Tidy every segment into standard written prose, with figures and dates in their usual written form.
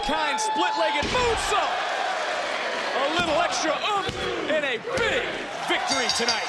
one-of-a-kind split-legged moonsault. A little extra and a big victory tonight.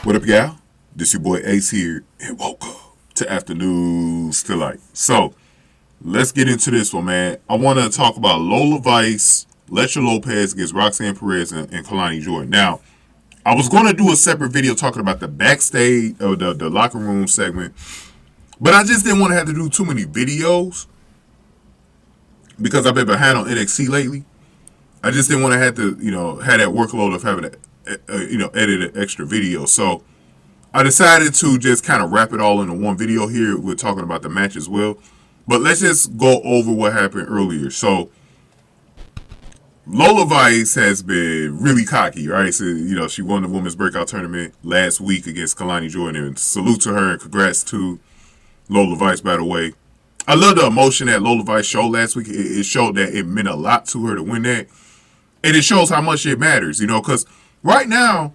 What up, y'all? This your boy Ace here, and welcome to Afternoons Delight. So, let's get into this one, man. I want to talk about Lola Vice, Elektra Lopez against Roxanne Perez and Kelani Jordan. Now, I was going to do a separate video talking about the backstage, or the locker room segment, but I just didn't want to have to do too many videos because I've been behind on NXT lately. I just didn't want to have to, have that workload of having to, edit an extra video. So I decided to just kind of wrap it all into one video here. We're talking about the match as well. But let's just go over what happened earlier. So Lola Vice has been really cocky, right? So, she won the Women's Breakout Tournament last week against Kelani Jordan. And salute to her and congrats to Lola Vice, by the way. I love the emotion that Lola Vice showed last week. It showed that it meant a lot to her to win that. And it shows how much it matters, because right now,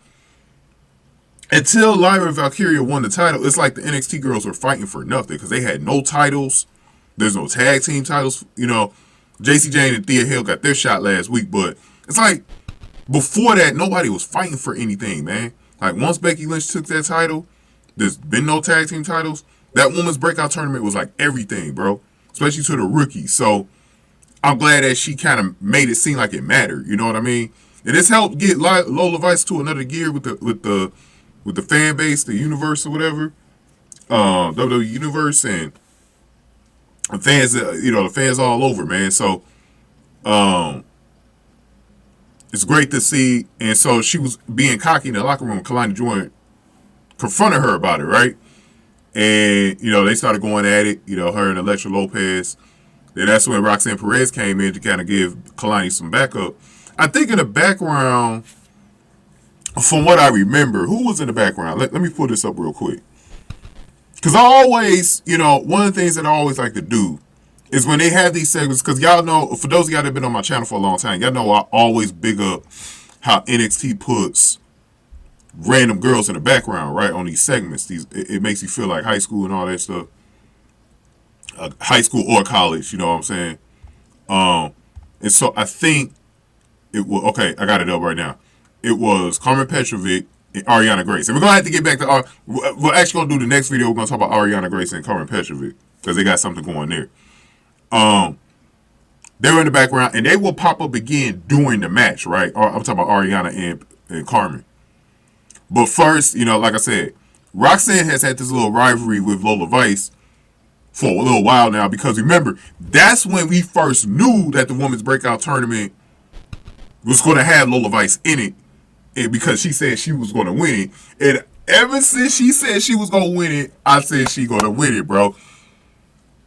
until Lyra Valkyria won the title, it's like the NXT girls were fighting for nothing because they had no titles. There's no tag team titles. JC Jane and Thea Hill got their shot last week, but it's like before that, nobody was fighting for anything, man. Like once Becky Lynch took that title, there's been no tag team titles. That Women's Breakout Tournament was like everything, bro, especially to the rookies. So I'm glad that she kind of made it seem like it mattered. You know what I mean? And it's helped get Lola Vice to another gear with the fan base, the universe or whatever, WWE universe, and fans. The fans all over, man. So, it's great to see. And so she was being cocky in the locker room. Kelani Jordan confronted her about it, right? And they started going at it. Her and Elektra Lopez. Then that's when Roxanne Perez came in to kind of give Kelani some backup. I think in the background, from what I remember, who was in the background? Let me pull this up real quick. Because I always, one of the things that I always like to do is when they have these segments, because y'all know, for those of y'all that have been on my channel for a long time, y'all know I always big up how NXT puts random girls in the background, right, on these segments. It makes you feel like high school and all that stuff. High school or college, you know what I'm saying? And so I think it was, okay, I got it up right now. It was Carmen Petrovic and Ariana Grace. And we're going to have to get back to, we're actually going to do the next video, we're going to talk about Ariana Grace and Carmen Petrovic, because they got something going there. They were in the background, and they will pop up again during the match, right? I'm talking about Ariana and Carmen. But first, like I said, Roxanne has had this little rivalry with Lola Vice for a little while now, because remember, that's when we first knew that the Women's Breakout Tournament was going to have Lola Vice in it, and because she said she was going to win it. And ever since she said she was going to win it, I said she going to win it, bro.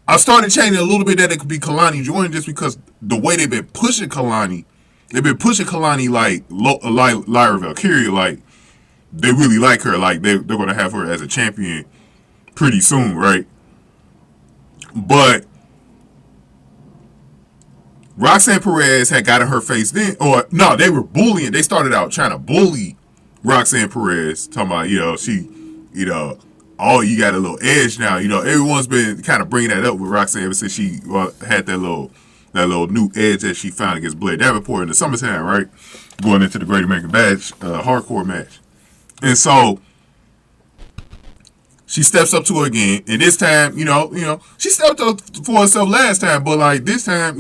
I started changing a little bit that it could be Kelani Jordan, just because the way they've been pushing Kelani, like Lyra Valkyria, like they really like her, like they're going to have her as a champion pretty soon, right? But Roxanne Perez had gotten her face then, or no, they were bullying. They started out trying to bully Roxanne Perez, talking about, she, oh, you got a little edge now. Everyone's been kind of bringing that up with Roxanne ever since she had that little new edge that she found against Blair Davenport in the summertime, right? Going into the Great American Bash hardcore match. And so she steps up to her again, and this time, she stepped up for herself last time, but like this time,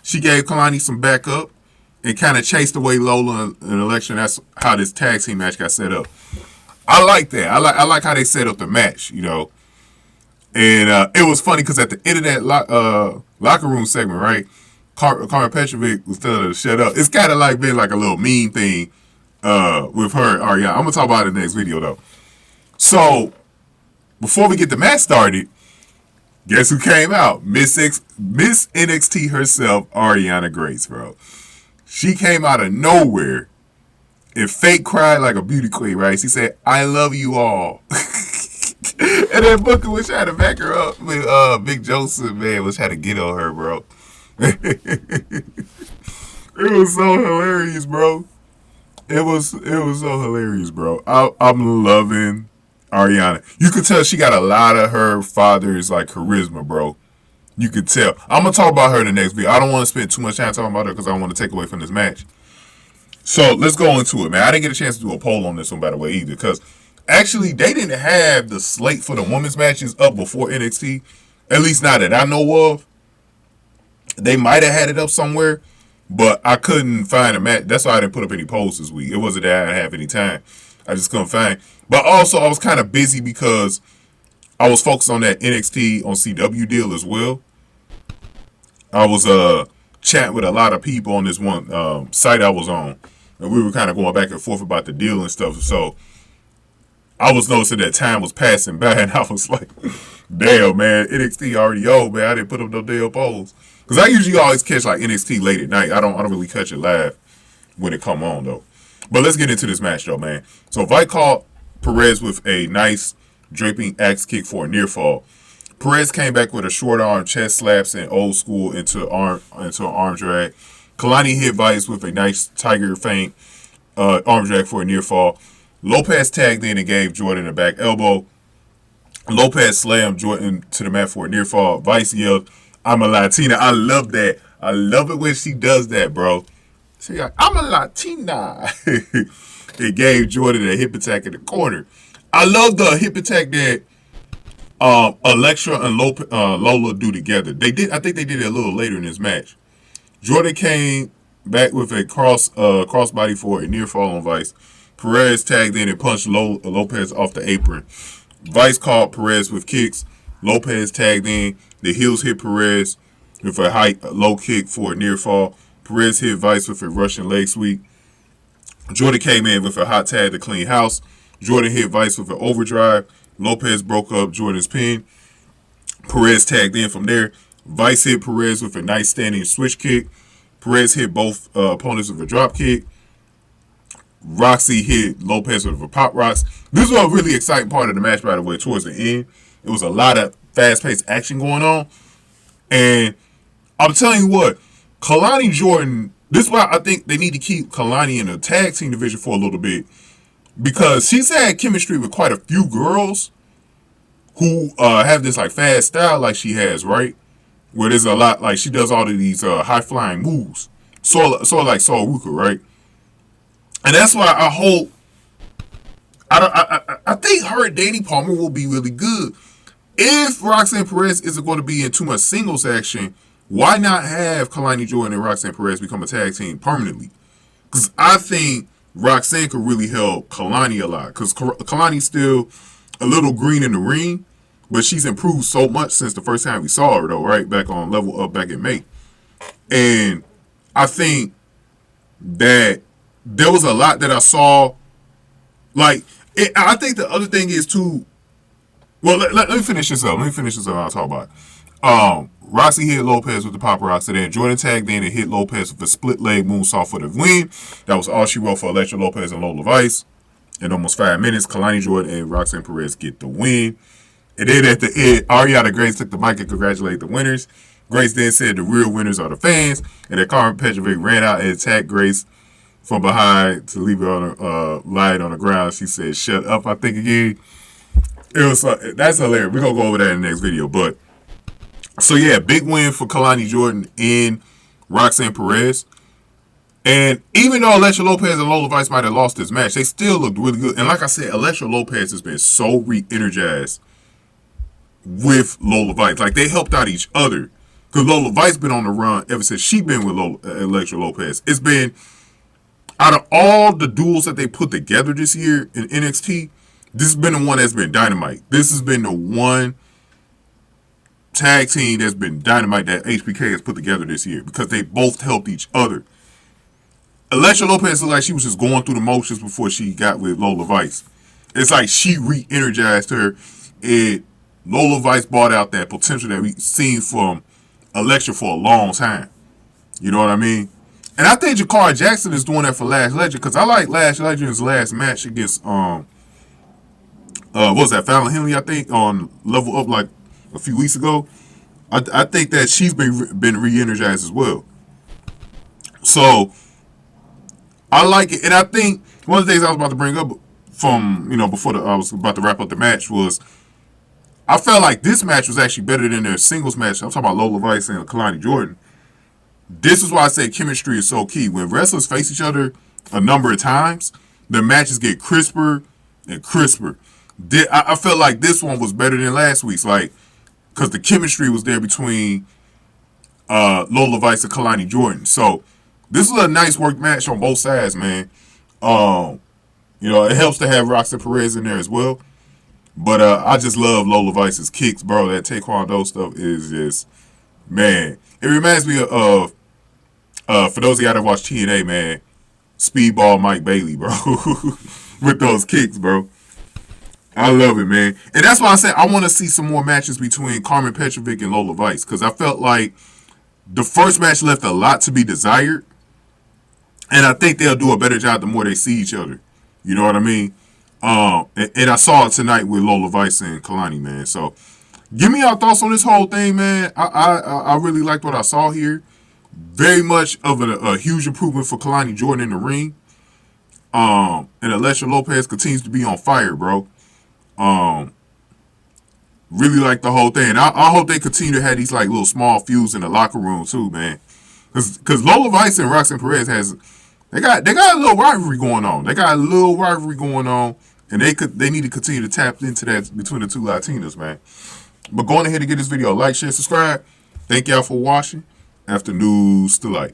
she gave Kelani some backup and kind of chased away Lola in an election. That's how this tag team match got set up. I like that. I like how they set up the match, And it was funny because at the end of that locker room segment, right, Carmen Petrovic was telling her to shut up. It's kind of like been like a little meme thing with her and Ariana. I'm going to talk about it in the next video, though. So, before we get the match started, guess who came out? Miss NXT herself, Ariana Grace, bro. She came out of nowhere and fake cried like a beauty queen, right? She said, "I love you all." And then Booker was trying to back her up with Big Joseph, man, was trying to get on her, bro. It was so hilarious, bro. It was so hilarious, bro. I'm loving Ariana. You could tell she got a lot of her father's like charisma, bro. You could tell. I'm gonna talk about her in the next video. I don't want to spend too much time talking about her because I don't want to take away from this match. So let's go into it, man. I didn't get a chance to do a poll on this one, by the way, either, because actually they didn't have the slate for the women's matches up before NXT. At least not that I know of. They might have had it up somewhere, but I couldn't find a match. That's why I didn't put up any polls this week. It wasn't that I didn't have any time. I just couldn't find. But also, I was kind of busy because I was focused on that NXT on CW deal as well. I was chatting with a lot of people on this one site I was on, and we were kind of going back and forth about the deal and stuff. So I was noticing that time was passing by, and I was like, damn, man, NXT already old, man. I didn't put up no damn polls. Because I usually always catch like NXT late at night. I don't really catch it live when it come on, though. But let's get into this match, though, man. So Feint caught Perez with a nice draping axe kick for a near fall. Perez came back with a short arm, chest slaps, and old school into an arm drag. Kelani hit Vice with a nice Tiger Feint arm drag for a near fall. Lopez tagged in and gave Jordan a back elbow. Lopez slammed Jordan to the mat for a near fall. Vice yelled, "I'm a Latina." I love that. I love it when she does that, bro. She like, "I'm a Latina." It gave Jordan a hip attack in the corner. I love the hip attack that Elektra and Lola do together. They did. I think they did it a little later in this match. Jordan came back with a crossbody for a near fall on Vice. Perez tagged in and punched Lopez off the apron. Vice caught Perez with kicks. Lopez tagged in. The heels hit Perez with a low kick for a near fall. Perez hit Vice with a Russian leg sweep. Jordan came in with a hot tag to clean house. Jordan hit Vice with an overdrive. Lopez broke up Jordan's pin. Perez tagged in from there. Vice hit Perez with a nice standing switch kick. Perez hit both opponents with a drop kick. Roxy hit Lopez with a pop rocks. This was a really exciting part of the match, by the way, towards the end. It was a lot of fast-paced action going on. And I'm telling you what, Kelani Jordan, this is why I think they need to keep Kelani in the tag team division for a little bit. Because she's had chemistry with quite a few girls who have this like fast style like she has, right? Where there's a lot, like she does all of these high-flying moves. Sort of like Saul Ruka, right? And that's why I hope, I think her and Danny Palmer will be really good. If Roxanne Perez isn't going to be in too much singles action, why not have Kelani Jordan and Roxanne Perez become a tag team permanently? Because I think Roxanne could really help Kelani a lot. Because Kelani's still a little green in the ring, but she's improved so much since the first time we saw her, though, right? Back on Level Up back in May. And I think that there was a lot that I saw. Like, I think the other thing is, too, well, let me finish this up. I'll talk about it. Roxy hit Lopez with the pop rocks, and then Jordan tagged in and hit Lopez with a split leg moonsault for the win. That was all she wrote for Elektra Lopez and Lola Vice. In almost 5 minutes, Kelani Jordan and Roxanne Perez get the win. And then at the end, Ariana Grace took the mic and congratulated the winners. Grace then said the real winners are the fans, and then Carmen Petrovic ran out and attacked Grace from behind to leave her on lying on the ground. She said, "Shut up," I think again. It was that's hilarious. We're gonna go over that in the next video. But so yeah, big win for Kelani Jordan and Roxanne Perez. And even though Elektra Lopez and Lola Vice might have lost this match, they still looked really good. And like I said, Elektra Lopez has been so re-energized with Lola Vice. Like, they helped out each other. Because Lola Vice been on the run ever since she been with Elektra Lopez. It's been, out of all the duels that they put together this year in NXT, this has been the one that's been dynamite. This has been the one tag team that's been dynamite that HBK has put together this year. Because they both helped each other. Elektra Lopez looked like she was just going through the motions before she got with Lola Vice. It's like she re-energized her. Lola Vice brought out that potential that we've seen from Elektra for a long time. You know what I mean? And I think Jakara Jackson is doing that for Lash Legend, because I like Lash Legend's last match against what was that, Fallon Henley, I think, on Level Up like a few weeks ago. I think that she's been re-energized as well. So I like it. And I think one of the things I was about to bring up from, before I was about to wrap up the match was, I felt like this match was actually better than their singles match. I'm talking about Lola Vice and Kelani Jordan. This is why I say chemistry is so key. When wrestlers face each other a number of times, their matches get crisper and crisper. I felt like this one was better than last week's, like, because the chemistry was there between Lola Vice and Kelani Jordan. So this was a nice work match on both sides, man. It helps to have Roxanne Perez in there as well. But I just love Lola Vice's kicks, bro. That Taekwondo stuff is just, man. It reminds me of, for those of y'all that watch TNA, man, Speedball Mike Bailey, bro. With those kicks, bro. I love it, man. And that's why I said I want to see some more matches between Carmen Petrovic and Lola Vice. Because I felt like the first match left a lot to be desired. And I think they'll do a better job the more they see each other. You know what I mean? And I saw it tonight with Lola Vice and Kelani, man. So, give me your thoughts on this whole thing, man. I really liked what I saw here. Very much of a huge improvement for Kelani Jordan in the ring. And Elektra Lopez continues to be on fire, bro. Really like the whole thing. I hope they continue to have these like little small feuds in the locker room too, man. Because Lola Vice and Roxanne Perez they got a little rivalry going on. And they need to continue to tap into that between the two Latinas, man. But going ahead and get this video a like, share, subscribe. Thank y'all for watching. After News to Light.